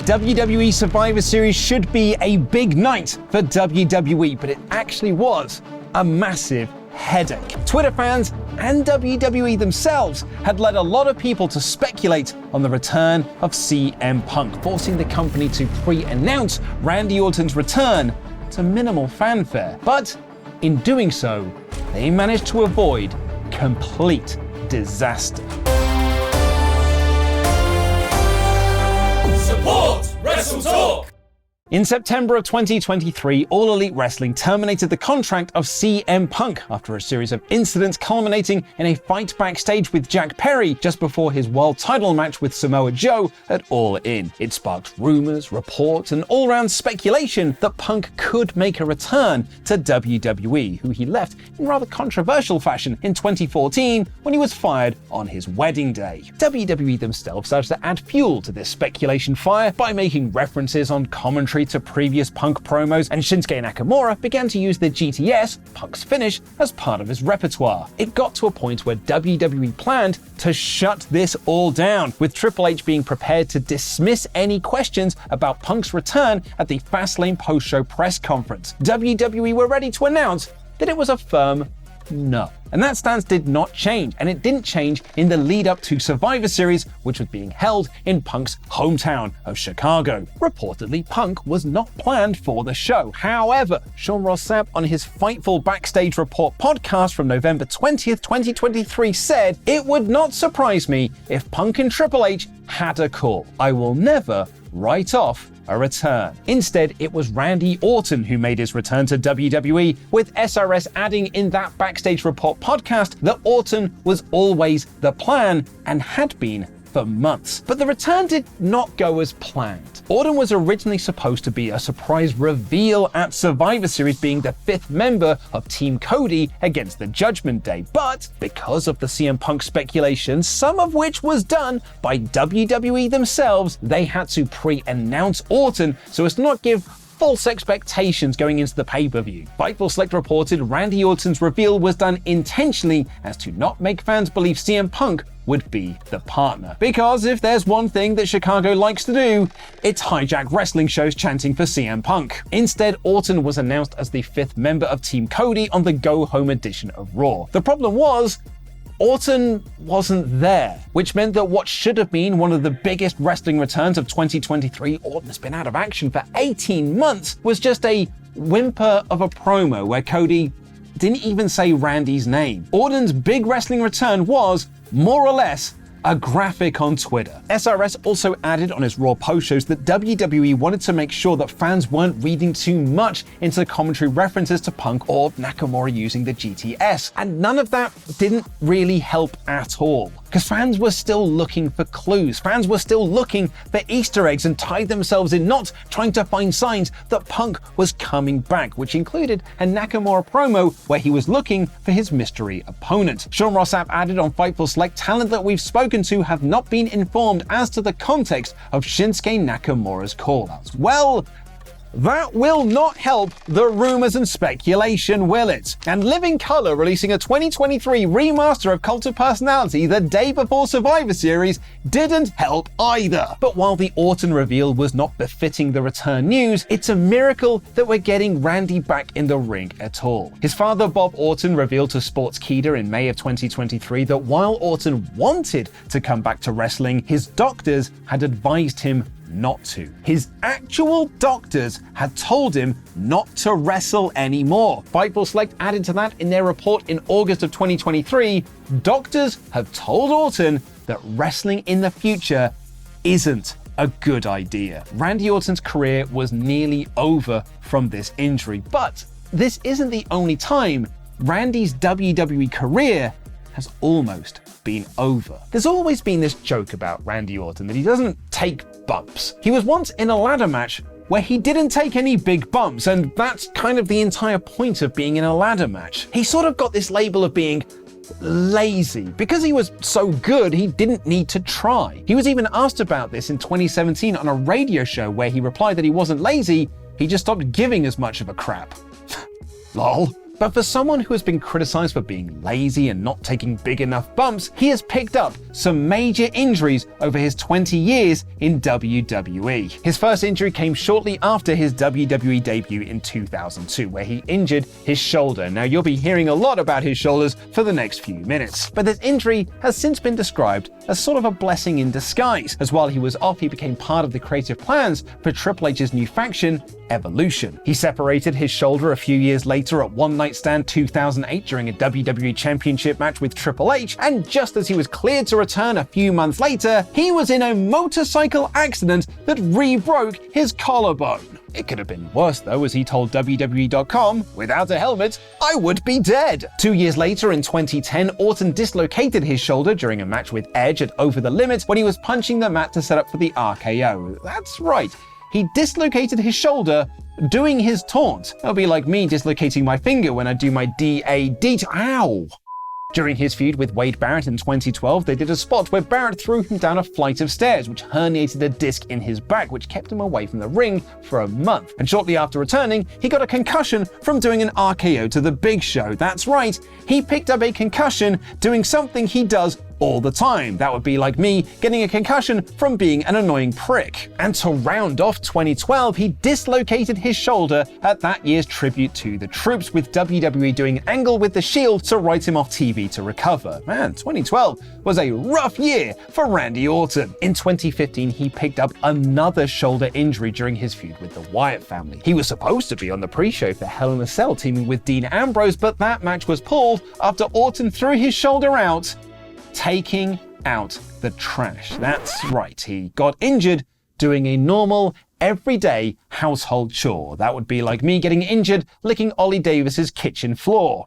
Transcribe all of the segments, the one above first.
WWE Survivor Series should be a big night for WWE, but it actually was a massive headache. Twitter fans and WWE themselves had led a lot of people to speculate on the return of CM Punk, forcing the company to pre-announce Randy Orton's return to minimal fanfare. But in doing so, they managed to avoid complete disaster. Support WrestleTalk! In September of 2023, All Elite Wrestling terminated the contract of CM Punk after a series of incidents culminating in a fight backstage with Jack Perry just before his world title match with Samoa Joe at All In. It sparked rumors, reports, and all-round speculation that Punk could make a return to WWE, who he left in rather controversial fashion in 2014 when he was fired on his wedding day. WWE themselves started to add fuel to this speculation fire by making references on commentary to previous Punk promos, and Shinsuke Nakamura began to use the GTS, Punk's finish, as part of his repertoire. It got to a point where WWE planned to shut this all down, with Triple H being prepared to dismiss any questions about Punk's return at the Fastlane post-show press conference. WWE were ready to announce that it was a firm no. And that stance did not change, and it didn't change in the lead up to Survivor Series, which was being held in Punk's hometown of Chicago. Reportedly, Punk was not planned for the show. However, Sean Ross Sapp on his Fightful Backstage Report podcast from November 20th, 2023 said, "It would not surprise me if Punk and Triple H had a call. I will never write off a return." Instead, it was Randy Orton who made his return to WWE, with SRS adding in that Backstage Report podcast that Orton was always the plan and had been for months. But the return did not go as planned. Orton was originally supposed to be a surprise reveal at Survivor Series, being the 5th member of Team Cody against the Judgment Day. But because of the CM Punk speculation, some of which was done by WWE themselves, they had to pre-announce Orton so as to not give false expectations going into the pay-per-view. Fightful Select reported Randy Orton's reveal was done intentionally as to not make fans believe CM Punk would be the partner. Because if there's one thing that Chicago likes to do, it's hijack wrestling shows chanting for CM Punk. Instead, Orton was announced as the 5th member of Team Cody on the Go-Home edition of Raw. The problem was, Orton wasn't there, which meant that what should have been one of the biggest wrestling returns of 2023, Orton has been out of action for 18 months, was just a whimper of a promo where Cody didn't even say Randy's name. Orton's big wrestling return was, more or less, a graphic on Twitter. SRS also added on his Raw post-shows that WWE wanted to make sure that fans weren't reading too much into the commentary references to Punk or Nakamura using the GTS. And none of that didn't really help at all, because fans were still looking for clues. Fans were still looking for Easter eggs and tied themselves in knots trying to find signs that Punk was coming back, which included a Nakamura promo where he was looking for his mystery opponent. Sean Ross Sapp added on Fightful Select, talent that we've spoken to have not been informed as to the context of Shinsuke Nakamura's callouts. Well, that will not help the rumors and speculation, will it? And Living Colour releasing a 2023 remaster of Cult of Personality the day before Survivor Series didn't help either. But while the Orton reveal was not befitting the return news, it's a miracle that we're getting Randy back in the ring at all. His father, Bob Orton, revealed to Sportskeeda in May of 2023 that while Orton wanted to come back to wrestling, his doctors had advised him not to. His actual doctors had told him not to wrestle anymore. Fightful Select added to that in their report in August of 2023, doctors have told Orton that wrestling in the future isn't a good idea. Randy Orton's career was nearly over from this injury, but this isn't the only time Randy's WWE career has almost been over. There's always been this joke about Randy Orton that he doesn't take bumps. He was once in a ladder match where he didn't take any big bumps, and that's kind of the entire point of being in a ladder match. He sort of got this label of being lazy. Because he was so good, he didn't need to try. He was even asked about this in 2017 on a radio show where he replied that he wasn't lazy, he just stopped giving as much of a crap. Lol. But for someone who has been criticized for being lazy and not taking big enough bumps, he has picked up some major injuries over his 20 years in WWE. His first injury came shortly after his WWE debut in 2002, where he injured his shoulder. Now, you'll be hearing a lot about his shoulders for the next few minutes. But this injury has since been described as sort of a blessing in disguise, as while he was off, he became part of the creative plans for Triple H's new faction, Evolution. He separated his shoulder a few years later at One Night Stand 2008 during a WWE Championship match with Triple H, and just as he was cleared to return a few months later, he was in a motorcycle accident that re-broke his collarbone. It could have been worse though, as he told WWE.com, "Without a helmet, I would be dead." 2 years later, in 2010, Orton dislocated his shoulder during a match with Edge at Over the Limit when he was punching the mat to set up for the RKO. That's right. He dislocated his shoulder doing his taunt. That'll be like me dislocating my finger when I do my DAD. Ow! During his feud with Wade Barrett in 2012, they did a spot where Barrett threw him down a flight of stairs, which herniated a disc in his back, which kept him away from the ring for a month. And shortly after returning, he got a concussion from doing an RKO to the Big Show. That's right, he picked up a concussion doing something he does all the time. That would be like me getting a concussion from being an annoying prick. And to round off 2012, he dislocated his shoulder at that year's tribute to the troops, with WWE doing an angle with the Shield to write him off TV to recover. Man, 2012 was a rough year for Randy Orton. In 2015, he picked up another shoulder injury during his feud with the Wyatt family. He was supposed to be on the pre-show for Hell in a Cell teaming with Dean Ambrose, but that match was pulled after Orton threw his shoulder out, taking out the trash. That's right, he got injured doing a normal, everyday household chore. That would be like me getting injured licking Ollie Davis's kitchen floor.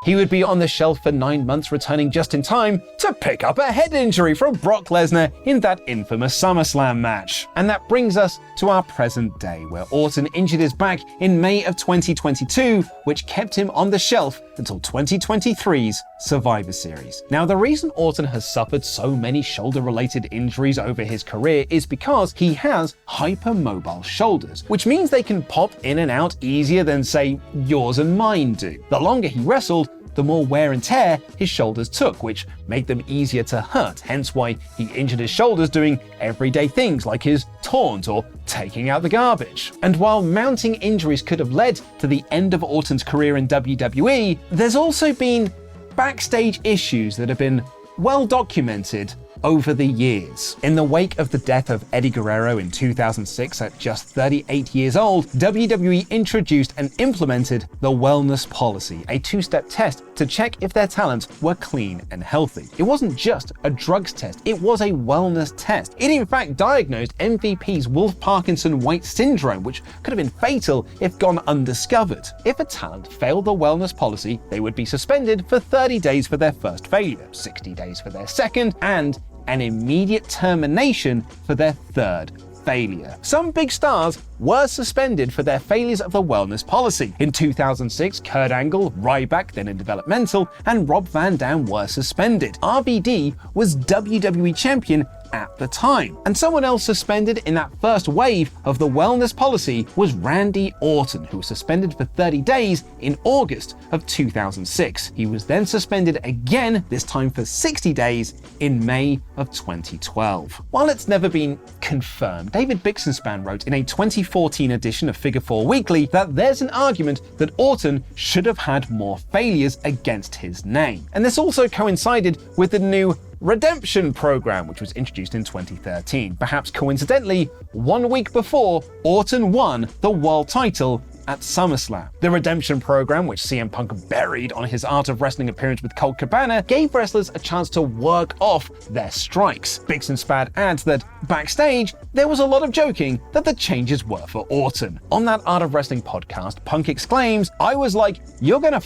He would be on the shelf for 9 months, returning just in time to pick up a head injury from Brock Lesnar in that infamous SummerSlam match. And that brings us to our present day, where Orton injured his back in May of 2022, which kept him on the shelf until 2023's Survivor Series. Now, the reason Orton has suffered so many shoulder-related injuries over his career is because he has hypermobile shoulders, which means they can pop in and out easier than, say, yours and mine do. The longer he wrestled, the more wear and tear his shoulders took, which made them easier to hurt, hence why he injured his shoulders doing everyday things like his taunt or taking out the garbage. And while mounting injuries could have led to the end of Orton's career in WWE, there's also been backstage issues that have been well documented over the years. In the wake of the death of Eddie Guerrero in 2006 at just 38 years old, WWE introduced and implemented the wellness policy, a two-step test to check if their talents were clean and healthy. It wasn't just a drugs test, it was a wellness test. It in fact diagnosed MVP's Wolff-Parkinson-White syndrome, which could have been fatal if gone undiscovered. If a talent failed the wellness policy, they would be suspended for 30 days for their first failure, 60 days for their second, and an immediate termination for their third failure. Some big stars were suspended for their failures of the wellness policy. In 2006, Kurt Angle, Ryback, then in developmental, and Rob Van Dam were suspended. RVD was WWE champion at the time. And someone else suspended in that first wave of the wellness policy was Randy Orton, who was suspended for 30 days in August of 2006. He was then suspended again, this time for 60 days in May of 2012. While it's never been confirmed, David Bixenspan wrote in a 2014 edition of Figure 4 Weekly that there's an argument that Orton should have had more failures against his name. And this also coincided with the new Redemption program, which was introduced in 2013, perhaps coincidentally 1 week before Orton won the world title at SummerSlam. The Redemption program, which CM Punk buried on his Art of Wrestling appearance with Colt Cabana, gave wrestlers a chance to work off their strikes. Bixenspan adds that backstage, there was a lot of joking that the changes were for Orton. On that Art of Wrestling podcast, Punk exclaims, "I was like, you're gonna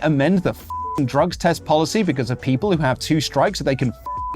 amend the drugs test policy because of people who have 2 strikes so they can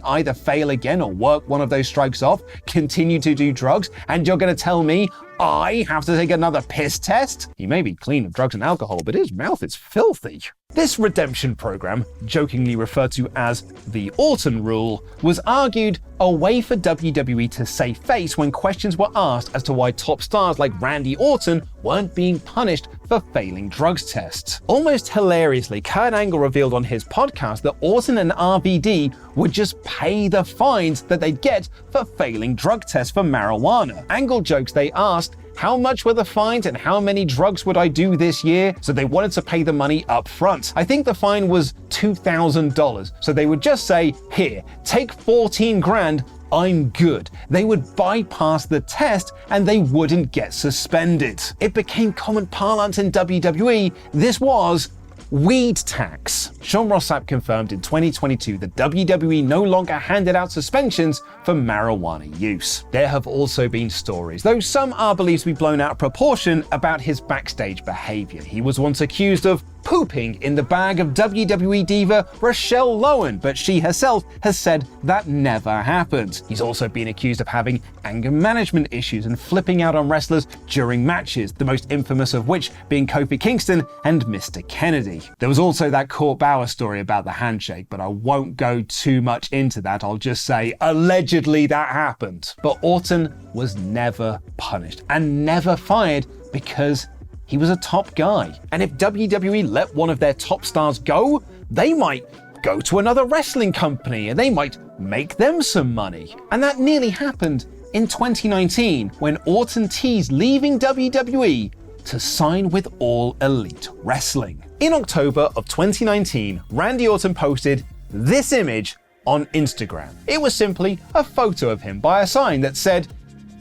either fail again or work one of those strikes off, continue to do drugs, and you're going to tell me I have to take another piss test?" He may be clean of drugs and alcohol, but his mouth is filthy. This redemption program, jokingly referred to as the Orton Rule, was argued a way for WWE to save face when questions were asked as to why top stars like Randy Orton weren't being punished for failing drugs tests. Almost hilariously, Kurt Angle revealed on his podcast that Orton and RVD would just pay the fines that they'd get for failing drug tests for marijuana. Angle jokes they asked, how much were the fines and how many drugs would I do this year? So they wanted to pay the money up front. I think the fine was $2,000. So they would just say, here, take 14 grand, I'm good. They would bypass the test and they wouldn't get suspended. It became common parlance in WWE. This was weed tax. Sean Ross Sapp confirmed in 2022 that WWE no longer handed out suspensions for marijuana use. There have also been stories, though some are believed to be blown out of proportion, about his backstage behavior. He was once accused of pooping in the bag of WWE diva Rochelle Lowen, but she herself has said that never happened. He's also been accused of having anger management issues and flipping out on wrestlers during matches, the most infamous of which being Kofi Kingston and Mr. Kennedy. There was also that Court Bauer story about the handshake, but I won't go too much into that. I'll just say allegedly that happened. But Orton was never punished and never fired because he was a top guy. And if WWE let one of their top stars go, they might go to another wrestling company and they might make them some money. And that nearly happened in 2019 when Orton teased leaving WWE to sign with All Elite Wrestling. In October of 2019, Randy Orton posted this image on Instagram. It was simply a photo of him by a sign that said,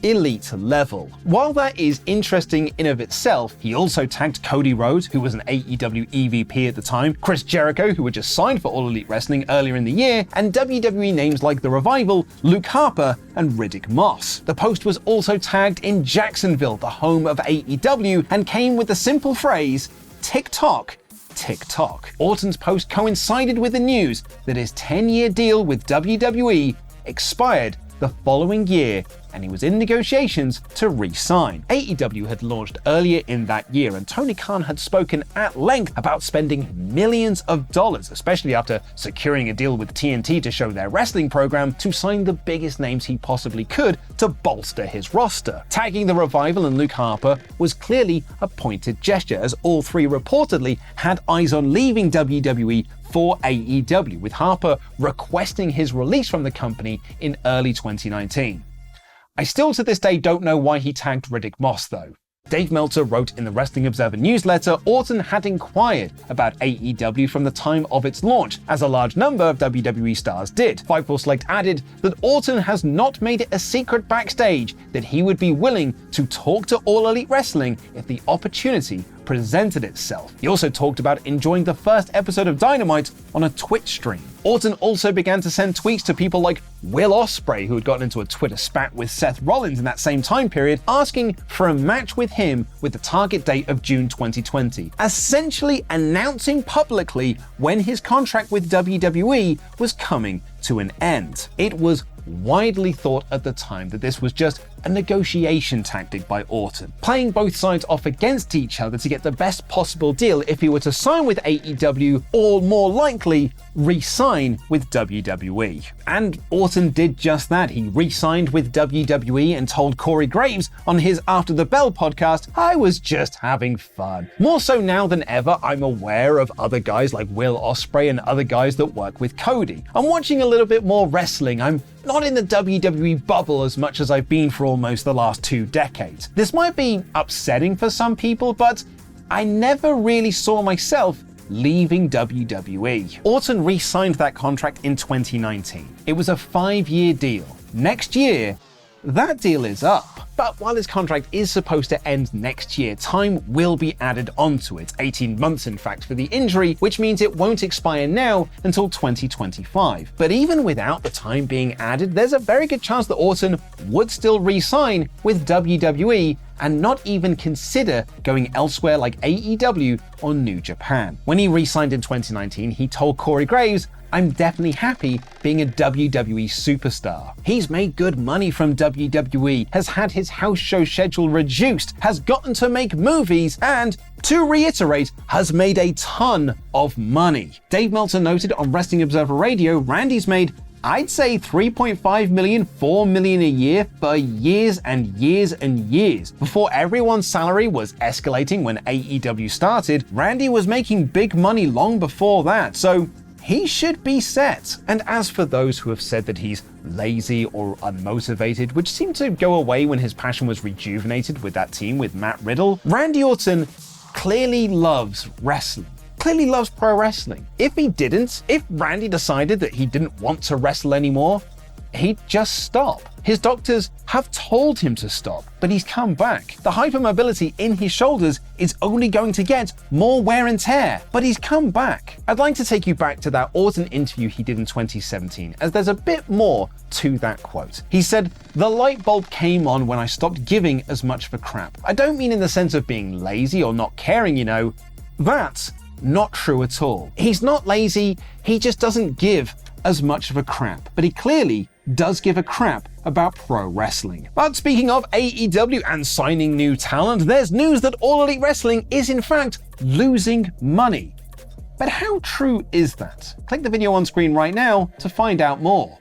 elite level. While that is interesting in of itself, he also tagged Cody Rhodes, who was an AEW EVP at the time, Chris Jericho, who had just signed for All Elite Wrestling earlier in the year, and WWE names like The Revival, Luke Harper, and Riddick Moss. The post was also tagged in Jacksonville, the home of AEW, and came with the simple phrase, TikTok. TikTok. Orton's post coincided with the news that his 10-year deal with WWE expired the following year, and he was in negotiations to re-sign. AEW had launched earlier in that year, and Tony Khan had spoken at length about spending millions of dollars, especially after securing a deal with TNT to show their wrestling program, to sign the biggest names he possibly could to bolster his roster. Tagging The Revival and Luke Harper was clearly a pointed gesture, as all three reportedly had eyes on leaving WWE for AEW, with Harper requesting his release from the company in early 2019. I still to this day don't know why he tagged Riddick Moss though. Dave Meltzer wrote in the Wrestling Observer newsletter, Orton had inquired about AEW from the time of its launch, as a large number of WWE stars did. Fightful Select added that Orton has not made it a secret backstage that he would be willing to talk to All Elite Wrestling if the opportunity presented itself. He also talked about enjoying the first episode of Dynamite on a Twitch stream. Orton also began to send tweets to people like Will Ospreay, who had gotten into a Twitter spat with Seth Rollins in that same time period, asking for a match with him with the target date of June 2020, essentially announcing publicly when his contract with WWE was coming to an end. It was widely thought at the time that this was just a negotiation tactic by Orton, playing both sides off against each other to get the best possible deal if he were to sign with AEW, or more likely, re-sign with WWE. And Orton did just that. He re-signed with WWE and told Corey Graves on his After the Bell podcast, I was just having fun. More so now than ever, I'm aware of other guys like Will Ospreay and other guys that work with Cody. I'm watching a little bit more wrestling. I'm not in the WWE bubble as much as I've been for almost the last 2 decades. This might be upsetting for some people, but I never really saw myself leaving WWE. Orton re-signed that contract in 2019. It was a 5-year deal. Next year, that deal is up. But while his contract is supposed to end next year, time will be added onto it, 18 months in fact for the injury, which means it won't expire now until 2025. But even without the time being added, there's a very good chance that Orton would still re-sign with WWE and not even consider going elsewhere like AEW or New Japan. When he re-signed in 2019, he told Corey Graves, I'm definitely happy being a WWE superstar. He's made good money from WWE, has had his house show schedule reduced, has gotten to make movies, and, to reiterate, has made a ton of money. Dave Meltzer noted on Wrestling Observer Radio, Randy's made, I'd say, $3.5 million, $4 million a year for years and years and years. Before everyone's salary was escalating when AEW started, Randy was making big money long before that, so he should be set. And as for those who have said that he's lazy or unmotivated, which seemed to go away when his passion was rejuvenated with that team with Matt Riddle, Randy Orton clearly loves wrestling. Clearly loves pro wrestling. If Randy decided that he didn't want to wrestle anymore, he'd just stop. His doctors have told him to stop, but he's come back. The hypermobility in his shoulders is only going to get more wear and tear, but he's come back. I'd like to take you back to that Orton interview he did in 2017, as there's a bit more to that quote. He said, "The light bulb came on when I stopped giving as much of a crap. I don't mean in the sense of being lazy or not caring, That's not true at all. He's not lazy, he just doesn't give as much of a crap. But he clearly does give a crap about pro wrestling." But speaking of AEW and signing new talent, there's news that All Elite Wrestling is in fact losing money. But how true is that? Click the video on screen right now to find out more.